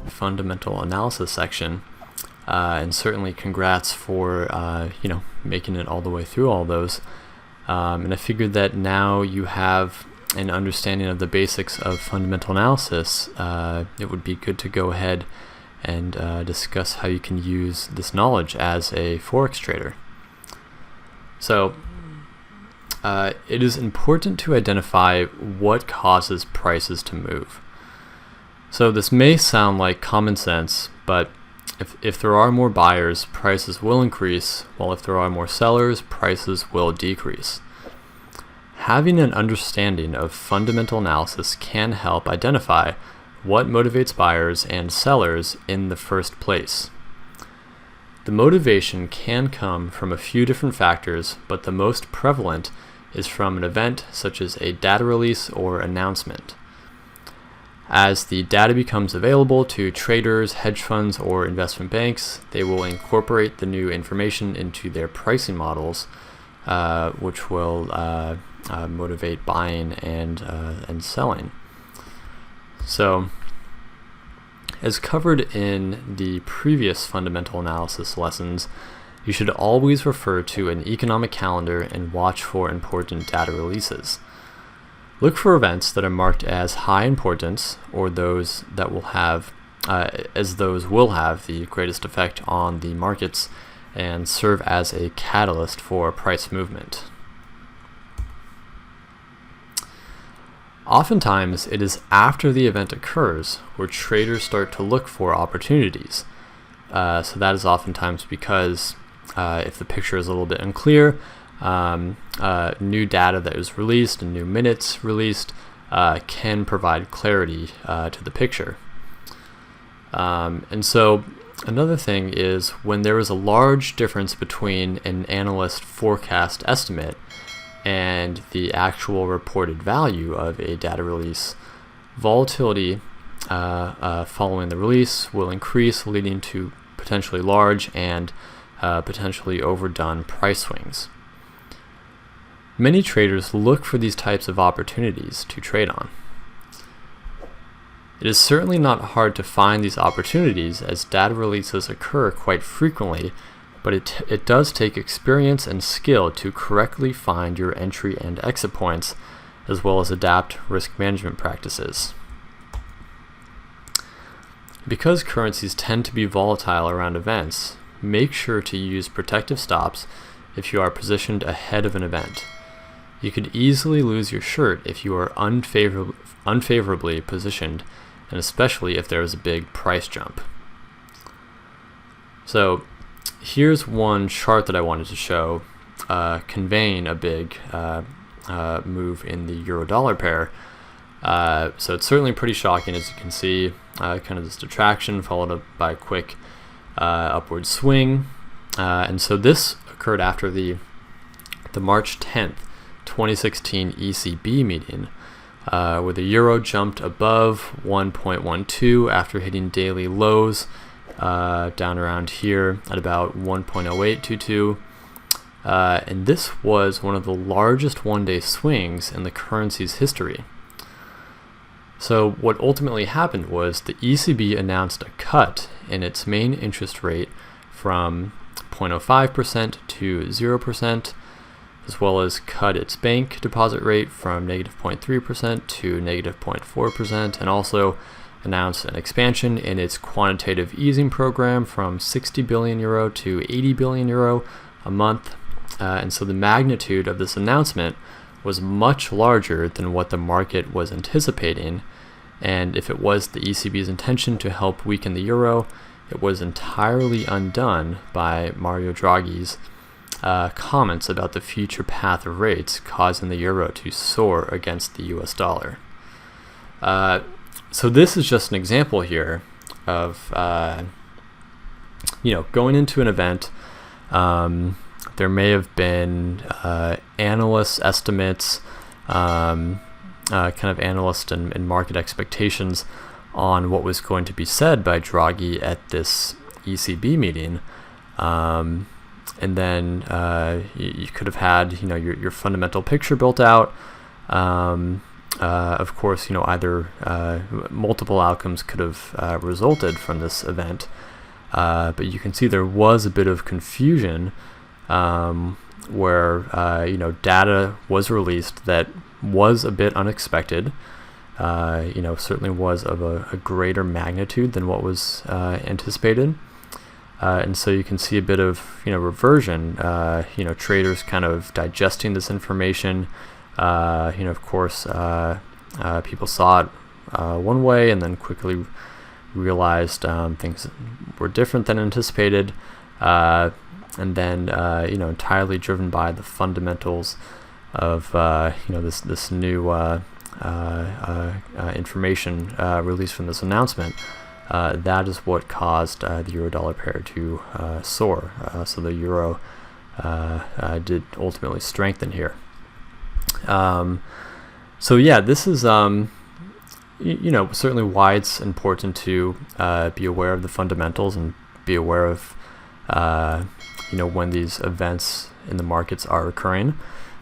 fundamental analysis section, and certainly congrats for making it all the way through all those. And I figured that now you have an understanding of the basics of fundamental analysis, it would be good to go ahead and discuss how you can use this knowledge as a Forex trader. So it is important to identify what causes prices to move. So this may sound like common sense, but if there are more buyers, prices will increase, while if there are more sellers, prices will decrease. Having an understanding of fundamental analysis can help identify what motivates buyers and sellers in the first place. The motivation can come from a few different factors, but the most prevalent is from an event such as a data release or announcement. As the data becomes available to traders, hedge funds, or investment banks, they will incorporate the new information into their pricing models, which will motivate buying and selling. So, as covered in the previous fundamental analysis lessons, you should always refer to an economic calendar and watch for important data releases. Look for events that are marked as high importance, or those that will have the greatest effect on the markets and serve as a catalyst for price movement. Oftentimes, it is after the event occurs where traders start to look for opportunities. So that is oftentimes because if the picture is a little bit unclear, new data that is released and new minutes released can provide clarity to the picture. And so another thing is when there is a large difference between an analyst forecast estimate and the actual reported value of a data release, volatility following the release will increase, leading to potentially large and potentially overdone price swings. Many traders look for these types of opportunities to trade on. It is certainly not hard to find these opportunities, as data releases occur quite frequently, but it does take experience and skill to correctly find your entry and exit points, as well as adapt risk management practices. Because currencies tend to be volatile around events, make sure to use protective stops if you are positioned ahead of an event. You could easily lose your shirt if you are unfavorably positioned, and especially if there is a big price jump. So here's one chart that I wanted to show conveying a big move in the euro-dollar pair. So it's certainly pretty shocking, as you can see, kind of this detraction followed up by a quick upward swing. And so this occurred after the March 10th, 2016 ECB meeting, where the euro jumped above 1.12 after hitting daily lows down around here at about 1.0822. And this was one of the largest one-day swings in the currency's history. So what ultimately happened was the ECB announced a cut in its main interest rate from 0.05% to 0%, as well as cut its bank deposit rate from -0.3% to -0.4%, and also announced an expansion in its quantitative easing program from 60 billion euro to 80 billion euro a month. And so the magnitude of this announcement was much larger than what the market was anticipating. And if it was the ECB's intention to help weaken the euro, it was entirely undone by Mario Draghi's comments about the future path of rates, causing the euro to soar against the US dollar. So this is just an example here of going into an event. There may have been analyst estimates, kind of analyst and market expectations on what was going to be said by Draghi at this ECB meeting. And then you could have had your fundamental picture built out, Of course, either multiple outcomes could have resulted from this event, but you can see there was a bit of confusion where data was released that was a bit unexpected. Certainly was of a greater magnitude than what was anticipated. And so you can see a bit of reversion. Traders kind of digesting this information. Of course, people saw it one way and then quickly realized things were different than anticipated, and then entirely driven by the fundamentals of this new information released from this announcement. That is what caused the euro-dollar pair to soar. So the euro did ultimately strengthen here. So yeah, this is certainly why it's important to be aware of the fundamentals and be aware of when these events in the markets are occurring,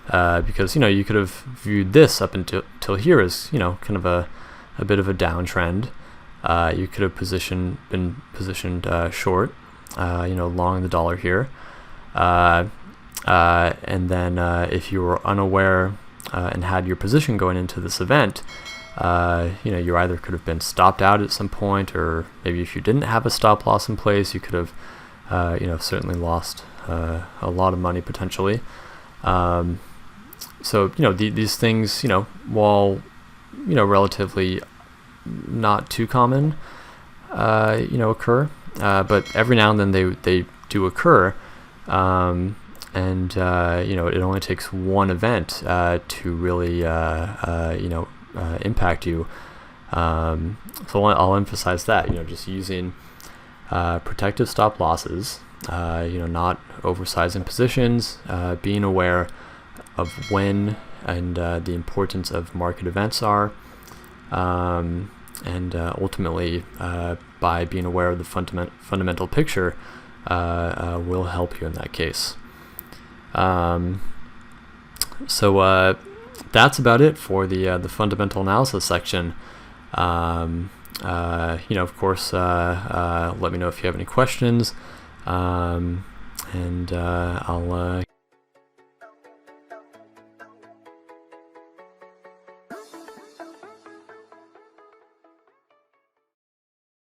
because you could have viewed this up until here as kind of a bit of a downtrend. You could have been positioned short, long the dollar here, and then if you were unaware and had your position going into this event, you either could have been stopped out at some point, or maybe if you didn't have a stop loss in place, you could have certainly lost a lot of money potentially. So these things, while relatively not too common, occur, but every now and then they do occur, and it only takes one event to really impact you. So I'll emphasize that just using protective stop losses, not oversizing positions, being aware of when and the importance of market events are, and ultimately by being aware of the fundamental picture will help you in that case. So that's about it for the fundamental analysis section. Of course, let me know if you have any questions, and I'll